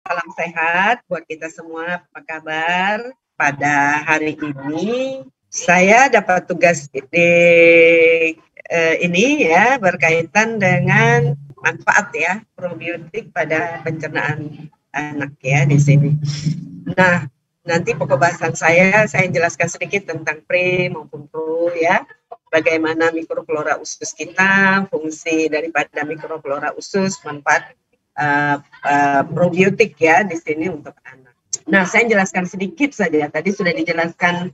salam sehat buat kita semua. Apa kabar? Pada hari ini saya dapat tugas ini ya, berkaitan dengan manfaat ya probiotik pada pencernaan anak ya di sini. Nah, nanti pokok bahasan saya jelaskan sedikit tentang pre maupun pro ya. Bagaimana mikroflora usus kita, fungsi daripada mikroflora usus, manfaat probiotik ya di sini untuk anak. Nah, saya jelaskan sedikit saja. Tadi sudah dijelaskan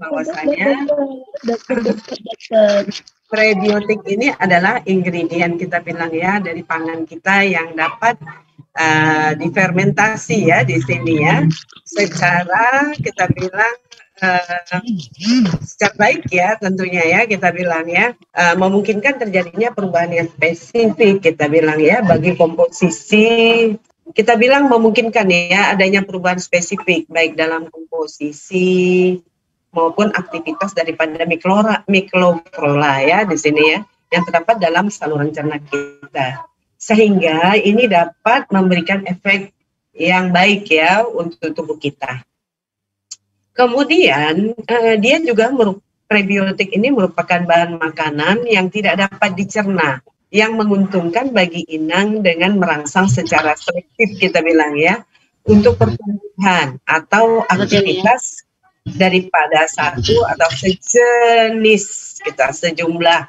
bahwasanya prebiotik ini adalah ingredient kita bilang ya dari pangan kita yang dapat difermentasi ya di sini ya. Secara kita bilang secara baik ya tentunya ya kita bilang ya memungkinkan terjadinya perubahan yang spesifik kita bilang ya bagi komposisi, kita bilang memungkinkan ya adanya perubahan spesifik baik dalam komposisi maupun aktivitas daripada mikroflora ya di sini ya yang terdapat dalam saluran cerna kita, sehingga ini dapat memberikan efek yang baik ya untuk tubuh kita. Kemudian dia juga prebiotik ini merupakan bahan makanan yang tidak dapat dicerna, yang menguntungkan bagi inang dengan merangsang secara selektif kita bilang ya untuk pertumbuhan atau aktivitas daripada satu atau sejenis kita sejumlah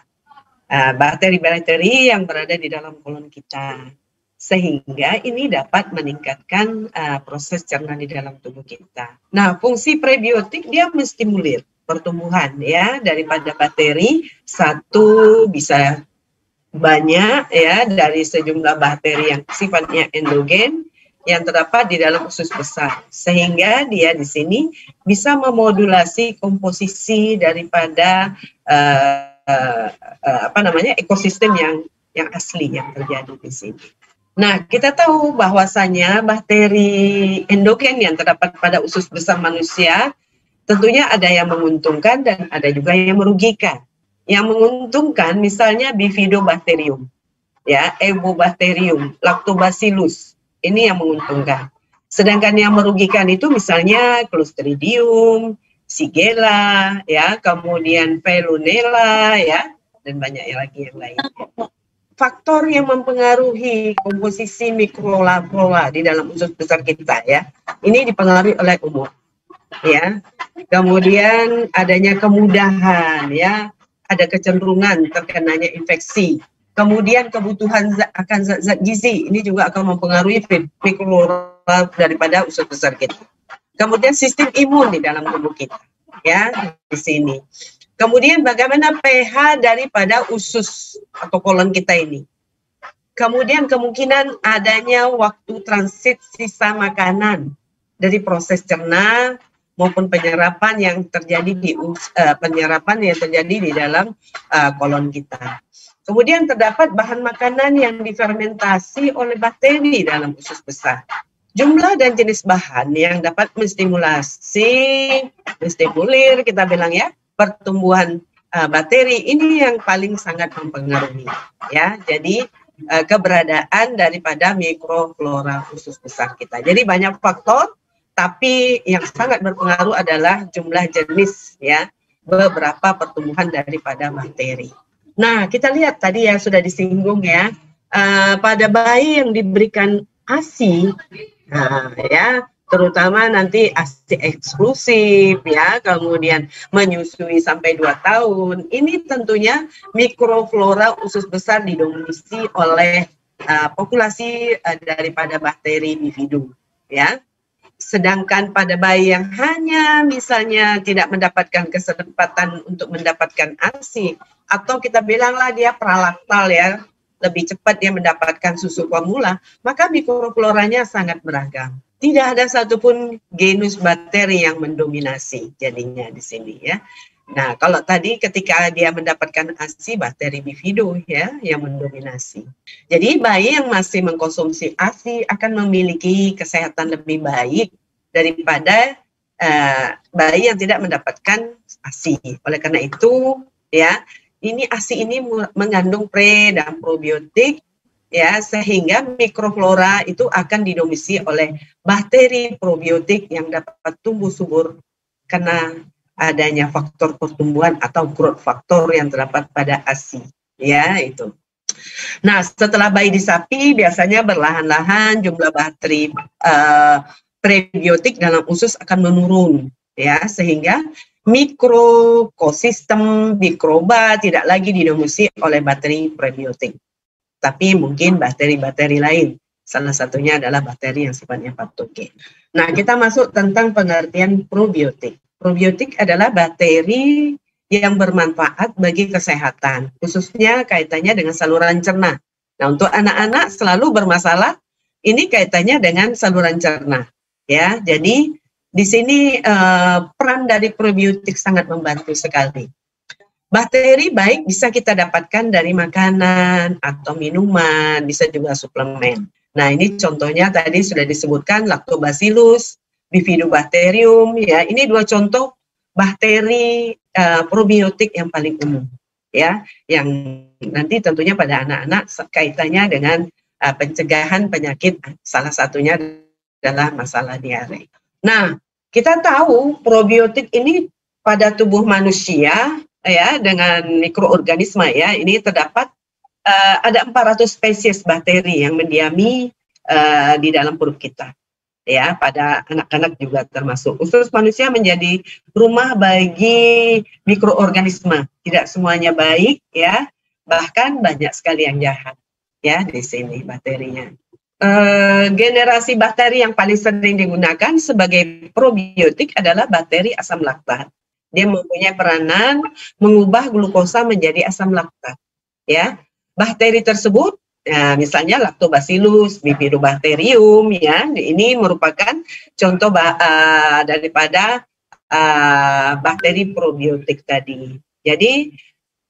bakteri-bakteri yang berada di dalam kolon kita, sehingga ini dapat meningkatkan proses cerna di dalam tubuh kita. Nah, fungsi prebiotik dia menstimulir pertumbuhan ya daripada bakteri satu bisa banyak ya dari sejumlah bakteri yang sifatnya endogen yang terdapat di dalam usus besar, sehingga dia di sini bisa memodulasi komposisi daripada ekosistem yang asli yang terjadi di sini. Nah, kita tahu bahwasanya bakteri endogen yang terdapat pada usus besar manusia tentunya ada yang menguntungkan dan ada juga yang merugikan. Yang menguntungkan misalnya Bifidobacterium, ya, Ebobacterium, Lactobacillus, ini yang menguntungkan. Sedangkan yang merugikan itu misalnya Clostridium, Shigella, ya, kemudian Veillonella, ya, dan banyak lagi yang lain. Faktor yang mempengaruhi komposisi mikroflora di dalam usus besar kita ya, ini dipengaruhi oleh umur ya. Kemudian adanya kemudahan ya, ada kecenderungan terkenanya infeksi. Kemudian kebutuhan akan zat-zat gizi ini juga akan mempengaruhi mikroflora daripada usus besar kita. Kemudian sistem imun di dalam tubuh kita ya di sini. Kemudian bagaimana pH daripada usus atau kolon kita ini. Kemudian kemungkinan adanya waktu transit sisa makanan dari proses cerna maupun penyerapan yang terjadi di dalam kolon kita. Kemudian terdapat bahan makanan yang difermentasi oleh bakteri dalam usus besar. Jumlah dan jenis bahan yang dapat menstimulir kita bilang ya pertumbuhan bakteri ini yang paling sangat mempengaruhi ya. Jadi keberadaan daripada mikroflora usus besar kita. Jadi banyak faktor, tapi yang sangat berpengaruh adalah jumlah jenis ya beberapa pertumbuhan daripada bakteri. Nah, kita lihat tadi yang sudah disinggung ya pada bayi yang diberikan ASI, ya terutama nanti ASI eksklusif ya, kemudian menyusui sampai 2 tahun, ini tentunya mikroflora usus besar didominasi oleh populasi daripada bakteri bifidum ya. Sedangkan pada bayi yang hanya misalnya tidak mendapatkan kesempatan untuk mendapatkan ASI, atau kita bilanglah dia pralaktal ya, lebih cepat dia mendapatkan susu formula, maka mikrofloranya sangat beragam. Tidak ada satupun genus bakteri yang mendominasi jadinya di sini ya. Nah, kalau tadi ketika dia mendapatkan ASI, bakteri bifido ya yang mendominasi. Jadi bayi yang masih mengkonsumsi ASI akan memiliki kesehatan lebih baik daripada bayi yang tidak mendapatkan ASI. Oleh karena itu ya, ini ASI ini mengandung pre dan probiotik ya, sehingga mikroflora itu akan didomisi oleh bakteri probiotik yang dapat tumbuh subur karena adanya faktor pertumbuhan atau growth factor yang terdapat pada ASI, ya itu. Nah, setelah bayi di sapi biasanya berlahan-lahan jumlah bakteri prebiotik dalam usus akan menurun, ya, sehingga mikrokosistem mikroba tidak lagi didomisi oleh bakteri prebiotik, tapi mungkin bakteri-bakteri lain. Salah satunya adalah bakteri yang sifatnya patogen. Nah, kita masuk tentang pengertian probiotik. Probiotik adalah bakteri yang bermanfaat bagi kesehatan, khususnya kaitannya dengan saluran cerna. Nah, untuk anak-anak selalu bermasalah, ini kaitannya dengan saluran cerna. Ya, jadi di sini peran dari probiotik sangat membantu sekali. Bakteri baik bisa kita dapatkan dari makanan atau minuman, bisa juga suplemen. Nah, ini contohnya tadi sudah disebutkan Lactobacillus, Bifidobacterium, ya. Ini dua contoh bakteri probiotik yang paling umum, ya, yang nanti tentunya pada anak-anak kaitannya dengan pencegahan penyakit, salah satunya adalah masalah diare. Nah, kita tahu probiotik ini pada tubuh manusia, ya, dengan mikroorganisme, ya, ini terdapat ada 400 spesies bakteri yang mendiami di dalam perut kita, ya, pada anak-anak juga termasuk. Usus manusia menjadi rumah bagi mikroorganisme, tidak semuanya baik, ya, bahkan banyak sekali yang jahat, ya, di sini bakterinya. Generasi bakteri yang paling sering digunakan sebagai probiotik adalah bakteri asam laktat. Dia mempunyai peranan mengubah glukosa menjadi asam laktat, ya. Bakteri tersebut, misalnya Lactobacillus, Bifidobacterium, ya, ini merupakan contoh daripada bakteri probiotik tadi. Jadi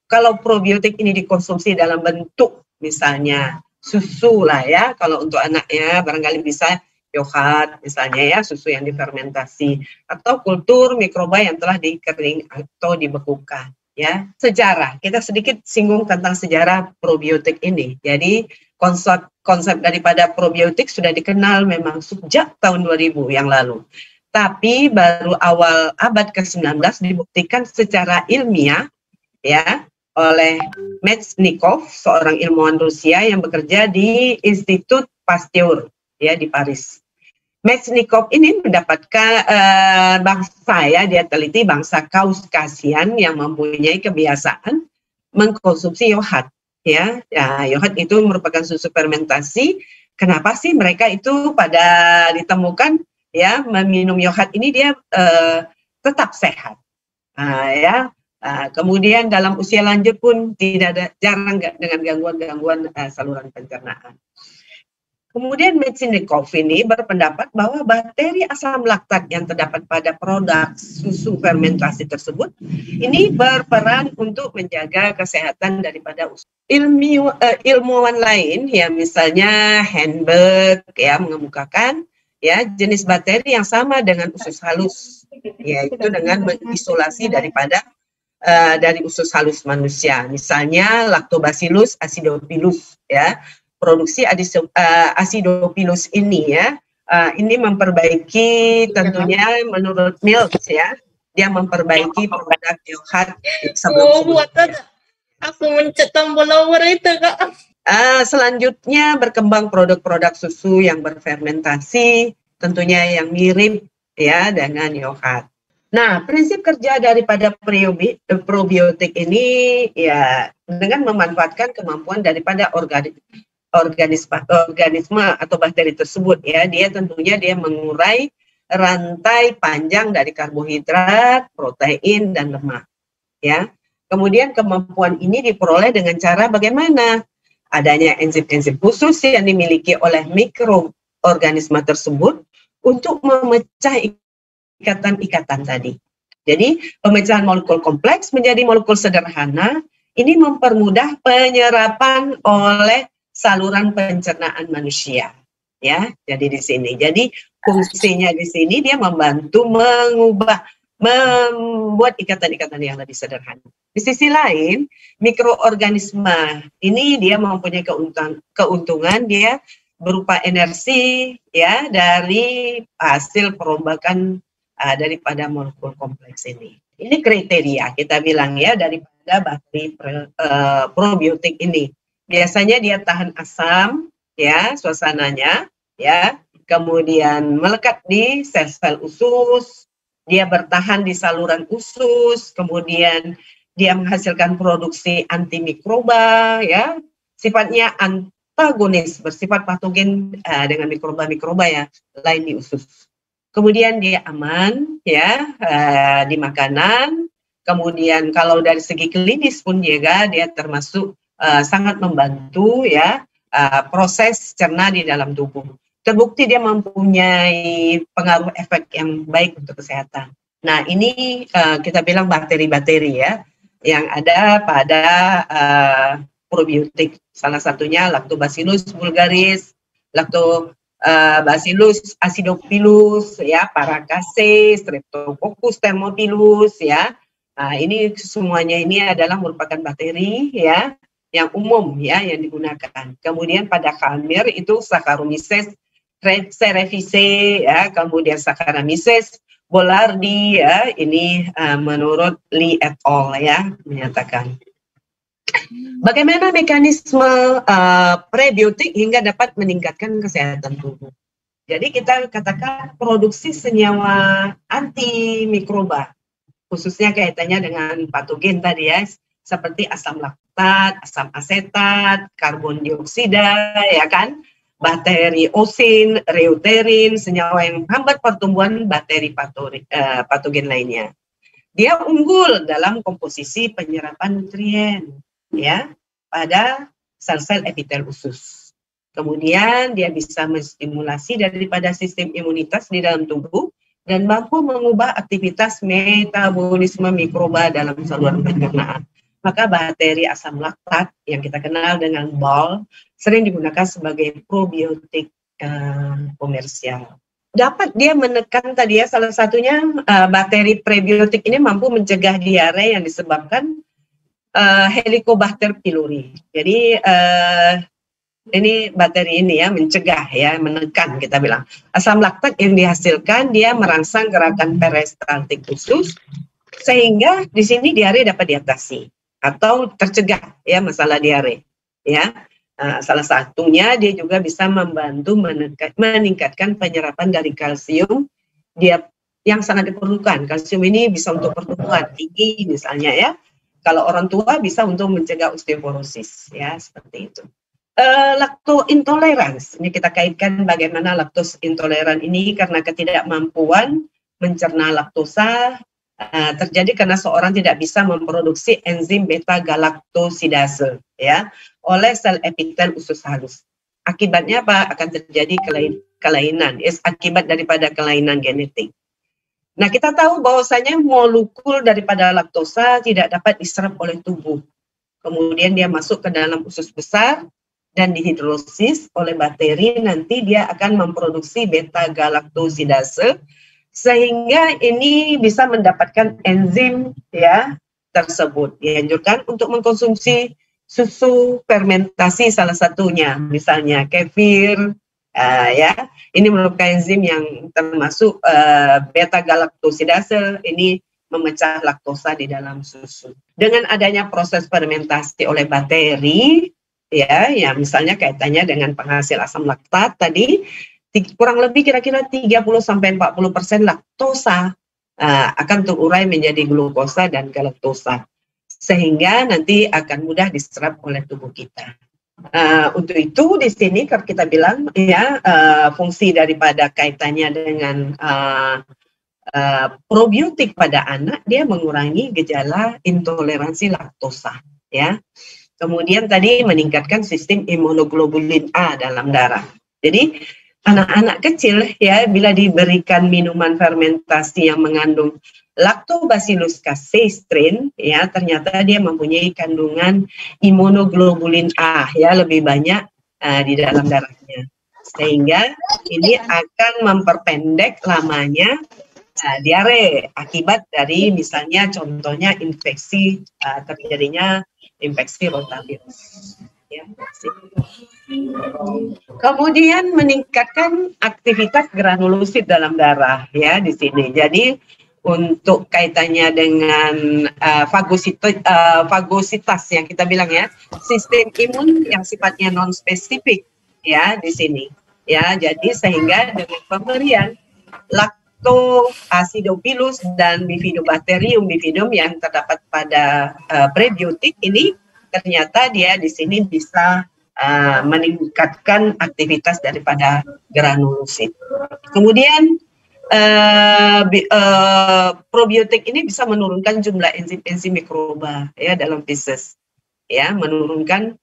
kalau probiotik ini dikonsumsi dalam bentuk misalnya susu lah, ya, kalau untuk anaknya barangkali bisa yogurt misalnya, ya, susu yang difermentasi, atau kultur mikroba yang telah dikering atau dibekukan, ya. Sejarah, kita sedikit singgung tentang sejarah probiotik ini. Jadi konsep daripada probiotik sudah dikenal memang sejak tahun 2000 yang lalu, tapi baru awal abad ke-19 dibuktikan secara ilmiah, ya, oleh Mechnikov, seorang ilmuwan Rusia yang bekerja di Institut Pasteur, ya, di Paris. Mechnikov ini mendapatkan bangsa, ya, dia teliti bangsa Kauskasian yang mempunyai kebiasaan mengkonsumsi yogurt, ya. Yogurt itu merupakan susu fermentasi. Kenapa sih mereka itu pada ditemukan, ya, meminum yogurt ini dia tetap sehat, ya. Kemudian dalam usia lanjut pun jarang dengan gangguan-gangguan saluran pencernaan. Kemudian Mechnikov ini berpendapat bahwa bakteri asam laktat yang terdapat pada produk susu fermentasi tersebut ini berperan untuk menjaga kesehatan daripada usus. Ilmuwan lain, ya, misalnya Henberg, ya, mengemukakan, ya, jenis bakteri yang sama dengan usus halus, yaitu dengan mengisolasi daripada dari usus halus manusia, misalnya Lactobacillus acidophilus, ya. Produksi acidophilus ini, ya, ini memperbaiki tentunya menurut Mills, ya, dia memperbaiki produk yogurt sebelum-sebelumnya. Aku mencet tombol nomor itu, Kak. Selanjutnya berkembang produk-produk susu yang berfermentasi, tentunya yang mirip, ya, dengan yogurt. Nah, prinsip kerja daripada probiotik ini, ya, dengan memanfaatkan kemampuan daripada organisme atau bakteri tersebut, ya, dia tentunya mengurai rantai panjang dari karbohidrat, protein, dan lemak, ya. Kemudian kemampuan ini diperoleh dengan cara bagaimana? Adanya enzim-enzim khusus yang dimiliki oleh mikroorganisme tersebut untuk memecah ikatan-ikatan tadi. Jadi pemecahan molekul kompleks menjadi molekul sederhana ini mempermudah penyerapan oleh saluran pencernaan manusia, ya. Jadi di sini, jadi fungsinya di sini dia membantu mengubah membuat ikatan-ikatan yang lebih sederhana. Di sisi lain, mikroorganisme ini dia mempunyai keuntungan dia berupa energi ya dari hasil perombakan daripada molekul kompleks ini. Ini kriteria kita bilang ya daripada bakteri probiotik ini. Biasanya dia tahan asam ya suasananya ya, kemudian melekat di sel-sel usus. Dia bertahan di saluran usus, kemudian dia menghasilkan produksi antimikroba, ya, sifatnya antagonis, bersifat patogen dengan mikroba-mikroba ya lain di usus. Kemudian dia aman, ya, di makanan. Kemudian kalau dari segi klinis pun juga dia termasuk sangat membantu ya proses cerna di dalam tubuh. Terbukti dia mempunyai pengaruh efek yang baik untuk kesehatan. Nah, ini kita bilang bakteri-bakteri ya, yang ada pada probiotik. Salah satunya Lactobacillus vulgaris, Lactobacillus acidophilus, ya, Paracase, Streptococcus thermophilus, ya. Nah, ini semuanya ini adalah merupakan bakteri ya, yang umum ya, yang digunakan. Kemudian pada khamir itu Saccharomyces cerevisiae, ya, kemudian Saccharomyces boulardii, ya, ini menurut Lee et al. Ya menyatakan. Bagaimana mekanisme prebiotik hingga dapat meningkatkan kesehatan tubuh? Jadi kita katakan produksi senyawa antimikroba, khususnya kaitannya dengan patogen tadi ya, seperti asam laktat, asam asetat, karbon dioksida, ya kan? Bakteri osin, reuterin, senyawa yang menghambat pertumbuhan bakteri patogen lainnya. Dia unggul dalam komposisi penyerapan nutrien ya pada sel-sel epitel usus. Kemudian dia bisa menstimulasi daripada sistem imunitas di dalam tubuh dan mampu mengubah aktivitas metabolisme mikroba dalam saluran pencernaan. Maka bakteri asam laktat yang kita kenal dengan BAL sering digunakan sebagai probiotik komersial. Dapat dia menekan tadi ya, salah satunya bakteri prebiotik ini mampu mencegah diare yang disebabkan Helicobacter pylori. Jadi ini bakteri ini ya mencegah ya, menekan kita bilang. Asam laktat yang dihasilkan dia merangsang gerakan peristaltik usus sehingga di sini diare dapat diatasi atau tercegah ya masalah diare ya. Salah satunya dia juga bisa membantu meningkatkan penyerapan dari kalsium dia yang sangat diperlukan. Kalsium ini bisa untuk pertumbuhan tinggi misalnya ya. Kalau orang tua bisa untuk mencegah osteoporosis ya, seperti itu. Laktointolerans ini kita kaitkan bagaimana laktose intoleran ini karena ketidakmampuan mencerna laktosa terjadi karena seorang tidak bisa memproduksi enzim beta-galaktosidase ya oleh sel epitel usus halus. Akibatnya apa? Akan terjadi kelainan, akibat daripada kelainan genetik. Nah, kita tahu bahwasanya molekul daripada laktosa tidak dapat diserap oleh tubuh. Kemudian dia masuk ke dalam usus besar dan dihidrolisis oleh bakteri, nanti dia akan memproduksi beta-galaktosidase sehingga ini bisa mendapatkan enzim ya tersebut. Dianjurkan untuk mengkonsumsi susu fermentasi salah satunya, misalnya kefir, ya. Ini merupakan enzim yang termasuk beta-galaktosidase, ini memecah laktosa di dalam susu. Dengan adanya proses fermentasi oleh bakteri, ya, misalnya kaitannya dengan penghasil asam laktat tadi, kurang lebih kira-kira 30-40% laktosa akan terurai menjadi glukosa dan galaktosa, sehingga nanti akan mudah diserap oleh tubuh kita. Untuk itu di sini kalau kita bilang ya fungsi daripada kaitannya dengan probiotik pada anak, dia mengurangi gejala intoleransi laktosa ya. Kemudian tadi meningkatkan sistem imunoglobulin A dalam darah. Jadi anak-anak kecil ya bila diberikan minuman fermentasi yang mengandung Lactobacillus casei strain ya, ternyata dia mempunyai kandungan imunoglobulin A ya lebih banyak di dalam darahnya, sehingga ini akan memperpendek lamanya diare akibat dari misalnya contohnya infeksi, terjadinya infeksi rotavirus. Ya. Kemudian meningkatkan aktivitas granulosit dalam darah ya di sini. Jadi untuk kaitannya dengan fagositas yang kita bilang ya, sistem imun yang sifatnya non spesifik ya di sini. Ya, jadi sehingga dengan pemberian Lactobacillus dan Bifidobacterium bifidum yang terdapat pada prebiotik ini, ternyata dia di sini bisa meningkatkan aktivitas daripada granulosit. Kemudian probiotik ini bisa menurunkan jumlah enzim-enzim mikroba ya dalam feses, ya, menurunkan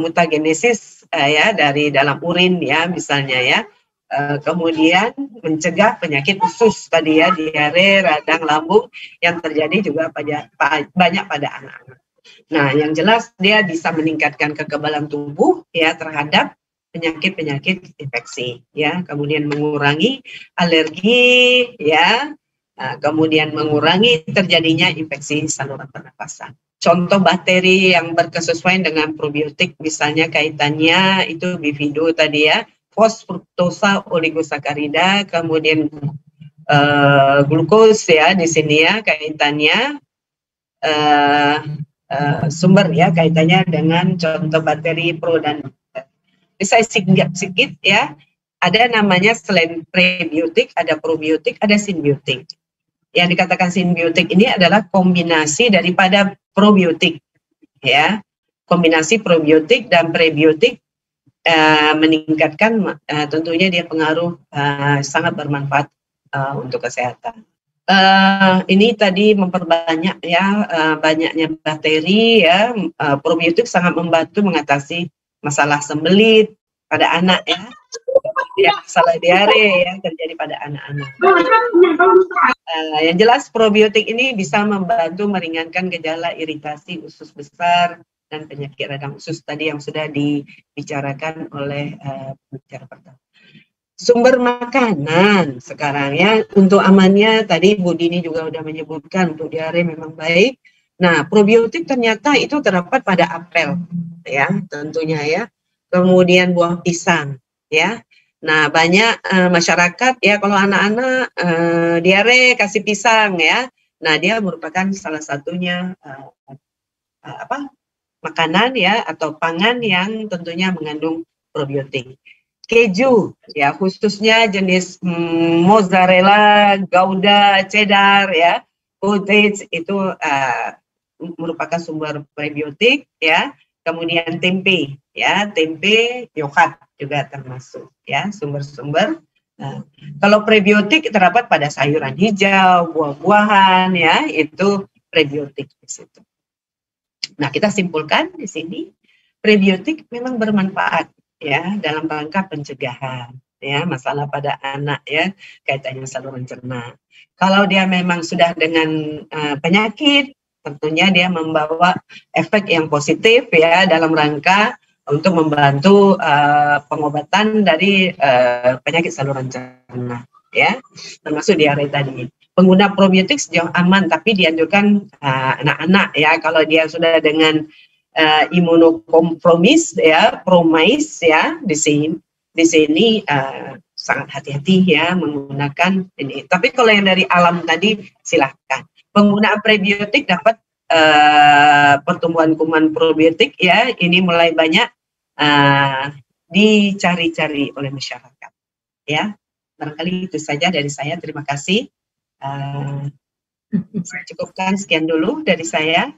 mutagenesis ya dari dalam urin ya misalnya ya. Kemudian mencegah penyakit usus tadi ya, diare, radang, lambung yang terjadi juga banyak pada anak-anak. Nah, yang jelas dia bisa meningkatkan kekebalan tubuh ya terhadap penyakit-penyakit infeksi ya, kemudian mengurangi alergi ya, kemudian mengurangi terjadinya infeksi saluran pernapasan. Contoh bakteri yang berkesesuaian dengan probiotik misalnya kaitannya itu bifido tadi ya, fos fruktosa oligosakarida, kemudian glukos ya di sini ya kaitannya sumber ya kaitannya dengan contoh bakteri pro dan bisa sedikit ya, ada namanya selain prebiotik ada probiotik, ada simbiotik. Yang dikatakan simbiotik ini adalah kombinasi daripada probiotik ya, kombinasi probiotik dan prebiotik meningkatkan tentunya dia pengaruh sangat bermanfaat untuk kesehatan. Ini tadi memperbanyak ya banyaknya bakteri ya, probiotik sangat membantu mengatasi masalah sembelit pada anak ya, masalah diare yang terjadi pada anak-anak. Yang jelas probiotik ini bisa membantu meringankan gejala iritasi usus besar dan penyakit radang usus tadi yang sudah dibicarakan oleh pembicara pertama. Sumber makanan sekarang ya, untuk amannya tadi Bu Dini juga sudah menyebutkan untuk diare memang baik. Nah, probiotik ternyata itu terdapat pada apel ya, tentunya ya. Kemudian buah pisang ya. Nah, banyak masyarakat ya kalau anak-anak diare kasih pisang ya. Nah, dia merupakan salah satunya makanan ya atau pangan yang tentunya mengandung probiotik. Keju ya, khususnya jenis mozzarella, gouda, cheddar ya, cottage itu merupakan sumber prebiotik ya. Kemudian tempe ya, tempe, yogurt juga termasuk ya sumber-sumber. Kalau prebiotik terdapat pada sayuran hijau, buah-buahan ya, itu prebiotik di situ. Nah, kita simpulkan di sini prebiotik memang bermanfaat ya dalam rangka pencegahan ya masalah pada anak ya kaitannya saluran cerna. Kalau dia memang sudah dengan penyakit, tentunya dia membawa efek yang positif ya dalam rangka untuk membantu pengobatan dari penyakit saluran cerna ya, termasuk diare tadi. Pengguna probiotik sejauh aman, tapi dianjurkan anak-anak ya kalau dia sudah dengan imunokompromis ya, promis ya di sini sangat hati-hati ya menggunakan ini. Tapi kalau yang dari alam tadi silahkan. Penggunaan prebiotik dapat pertumbuhan kuman probiotik ya, ini mulai banyak dicari-cari oleh masyarakat ya. Barangkali itu saja dari saya. Terima kasih. Saya cukupkan sekian dulu dari saya.